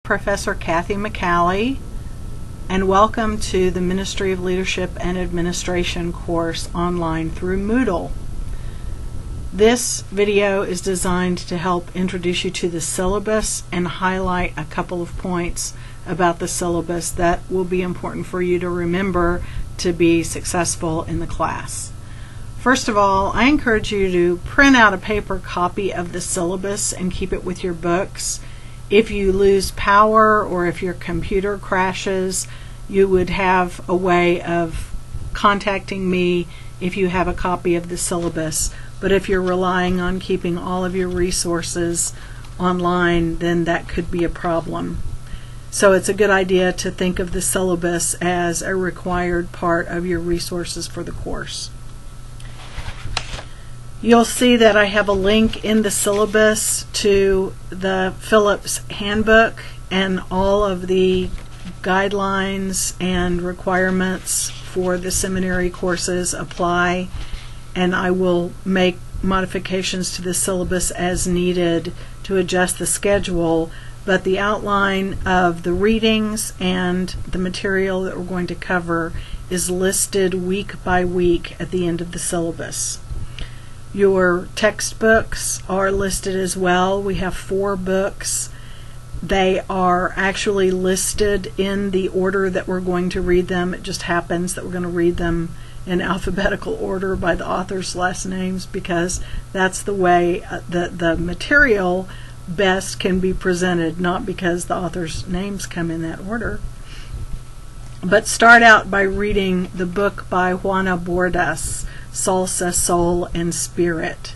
Professor Kathy McCallie, and welcome to the Ministry of Leadership and Administration course online through Moodle. This video is designed to help introduce you to the syllabus and highlight a couple of points about the syllabus that will be important for you to remember to be successful in the class. First of all, I encourage you to print out a paper copy of the syllabus and keep it with your books. If you lose power or if your computer crashes, you would have a way of contacting me if you have a copy of the syllabus. But if you're relying on keeping all of your resources online, then that could be a problem. So it's a good idea to think of the syllabus as a required part of your resources for the course. You'll see that I have a link in the syllabus to the Phillips handbook, and all of the guidelines and requirements for the seminary courses apply, and I will make modifications to the syllabus as needed to adjust the schedule, but the outline of the readings and the material that we're going to cover is listed week by week at the end of the syllabus. Your textbooks are listed as well. We have 4 books. They are actually listed in the order that we're going to read them. It just happens that we're going to read them in alphabetical order by the author's last names, because that's the way the material best can be presented, not because the author's names come in that order. But start out by reading the book by Juana Bordas, Salsa, Soul, and Spirit.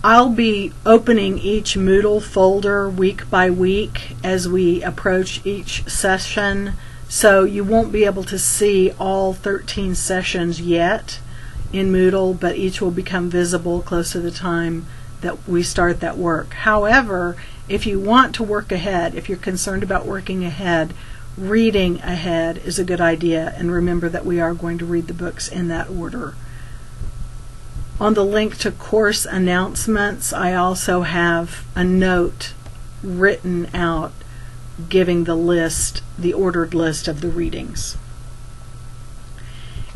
I'll be opening each Moodle folder week by week as we approach each session, so you won't be able to see all 13 sessions yet in Moodle, but each will become visible close to the time that we start that work. However, if you want to work ahead, if you're concerned about working ahead, reading ahead is a good idea, and remember that we are going to read the books in that order. On the link to course announcements, I also have a note written out giving the list, the ordered list of the readings.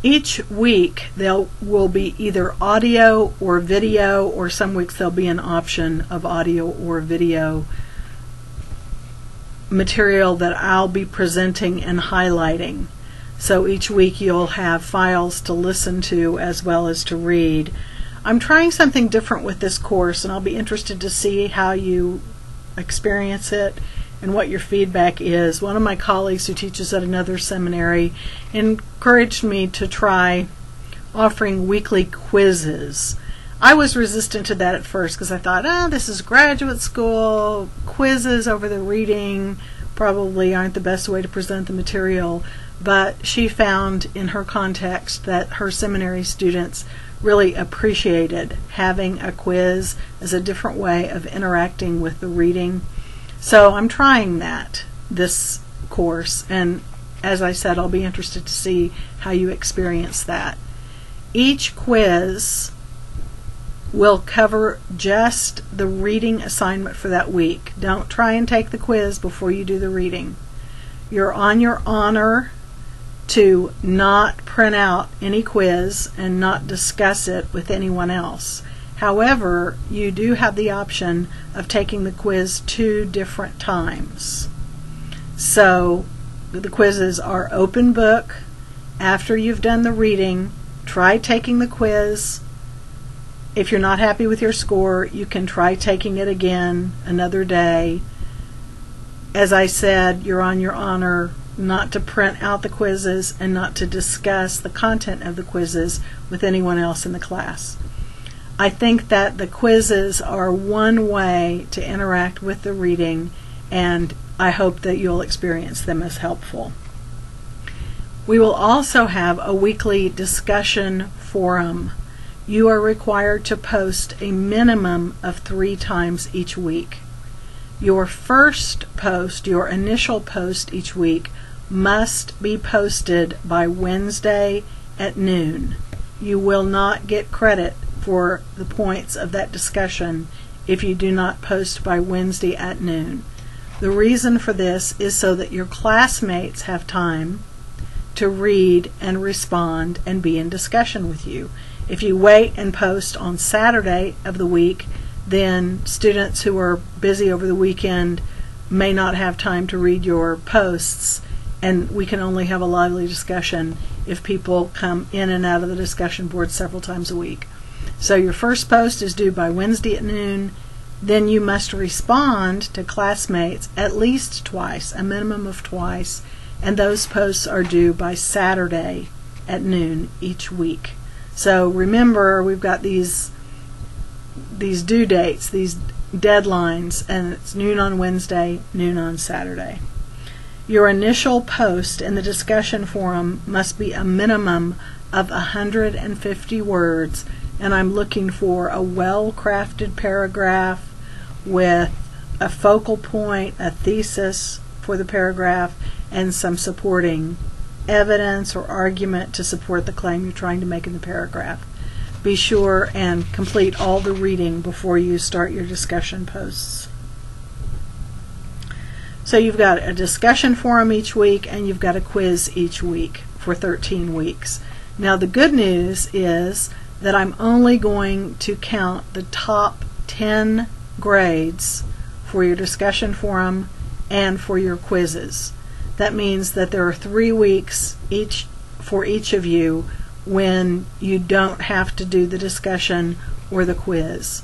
Each week there will be either audio or video, or some weeks there'll be an option of audio or video material that I'll be presenting and highlighting. So each week you'll have files to listen to as well as to read. I'm trying something different with this course, and I'll be interested to see how you experience it and what your feedback is. One of my colleagues who teaches at another seminary encouraged me to try offering weekly quizzes. I was resistant to that at first because I thought, this is graduate school, quizzes over the reading probably aren't the best way to present the material. But she found in her context that her seminary students really appreciated having a quiz as a different way of interacting with the reading. So I'm trying that this course, and as I said, I'll be interested to see how you experience that. Each quiz will cover just the reading assignment for that week. Don't try and take the quiz before you do the reading. You're on your honor to not print out any quiz and not discuss it with anyone else. However, you do have the option of taking the quiz 2 different times. So the quizzes are open book. After you've done the reading, try taking the quiz. If you're not happy with your score, you can try taking it again another day. As I said, you're on your honor not to print out the quizzes and not to discuss the content of the quizzes with anyone else in the class. I think that the quizzes are one way to interact with the reading, and I hope that you'll experience them as helpful. We will also have a weekly discussion forum. You are required to post a minimum of 3 times each week. Your first post, your initial post each week, must be posted by Wednesday at noon. You will not get credit for the points of that discussion if you do not post by Wednesday at noon. The reason for this is so that your classmates have time to read and respond and be in discussion with you. If you wait and post on Saturday of the week, then students who are busy over the weekend may not have time to read your posts, and we can only have a lively discussion if people come in and out of the discussion board several times a week. So your first post is due by Wednesday at noon. Then you must respond to classmates at least twice, a minimum of twice, and those posts are due by Saturday at noon each week. So remember, we've got these due dates, these deadlines, and it's noon on Wednesday, noon on Saturday. Your initial post in the discussion forum must be a minimum of 150 words, and I'm looking for a well-crafted paragraph with a focal point, a thesis for the paragraph, and some supporting evidence or argument to support the claim you're trying to make in the paragraph. Be sure and complete all the reading before you start your discussion posts. So you've got a discussion forum each week, and you've got a quiz each week for 13 weeks. Now the good news is that I'm only going to count the top 10 grades for your discussion forum and for your quizzes. That means that there are 3 weeks for each of you when you don't have to do the discussion or the quiz.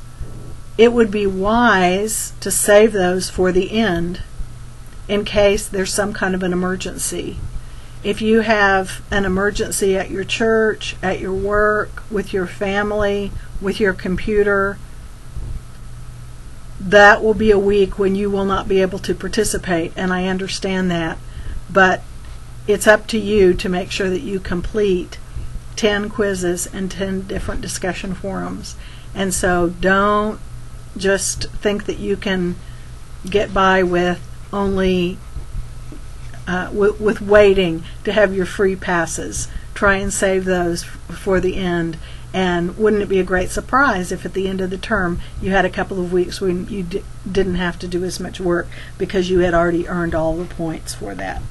It would be wise to save those for the end in case there's some kind of an emergency. If you have an emergency at your church, at your work, with your family, with your computer, that will be a week when you will not be able to participate, and I understand that. But it's up to you to make sure that you complete 10 quizzes and 10 different discussion forums. And so don't just think that you can get by with only with waiting to have your free passes. Try and save those for the end. And wouldn't it be a great surprise if at the end of the term you had a couple of weeks when you didn't have to do as much work because you had already earned all the points for that.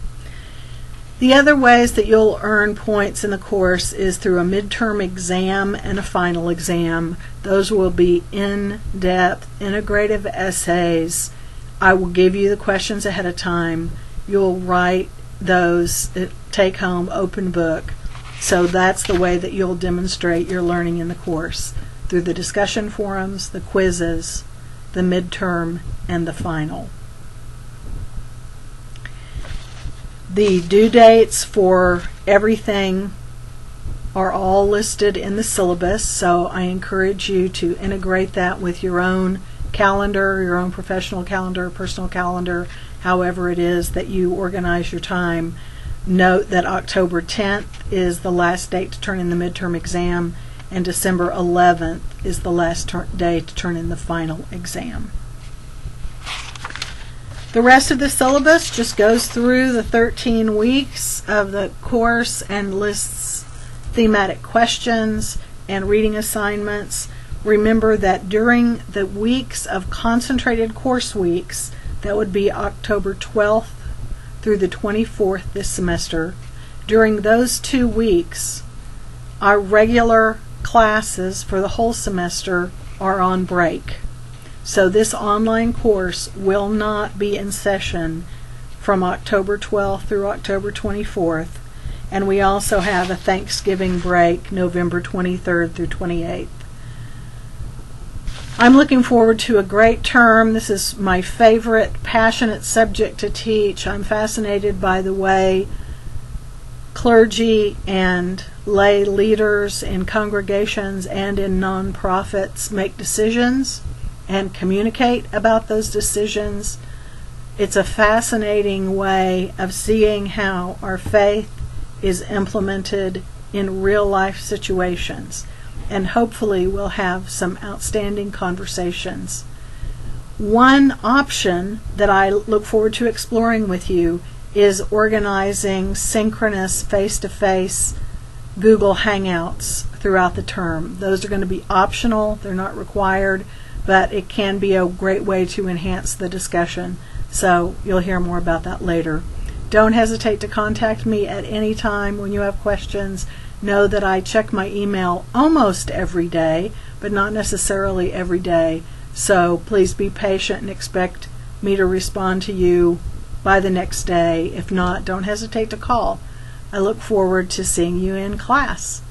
The other ways that you'll earn points in the course is through a midterm exam and a final exam. Those will be in-depth, integrative essays. I will give you the questions ahead of time. You'll write those, take home, open book. So that's the way that you'll demonstrate your learning in the course, through the discussion forums, the quizzes, the midterm, and the final. The due dates for everything are all listed in the syllabus, so I encourage you to integrate that with your own calendar, your own professional calendar, personal calendar, however it is that you organize your time. Note that October 10th is the last date to turn in the midterm exam, and December 11th is the last day to turn in the final exam. The rest of the syllabus just goes through the 13 weeks of the course and lists thematic questions and reading assignments. Remember that during the weeks of concentrated course weeks, that would be October 12th through the 24th this semester, during those 2 weeks, our regular classes for the whole semester are on break. So this online course will not be in session from October 12th through October 24th, and we also have a Thanksgiving break November 23rd through 28th. I'm looking forward to a great term. This is my favorite, passionate subject to teach. I'm fascinated by the way clergy and lay leaders in congregations and in nonprofits make decisions and communicate about those decisions. It's a fascinating way of seeing how our faith is implemented in real life situations, and hopefully we'll have some outstanding conversations. One option that I look forward to exploring with you is organizing synchronous face-to-face Google Hangouts throughout the term. Those are going to be optional, they're not required, but it can be a great way to enhance the discussion. So you'll hear more about that later. Don't hesitate to contact me at any time when you have questions. Know that I check my email almost every day, but not necessarily every day. So please be patient and expect me to respond to you by the next day. If not, don't hesitate to call. I look forward to seeing you in class.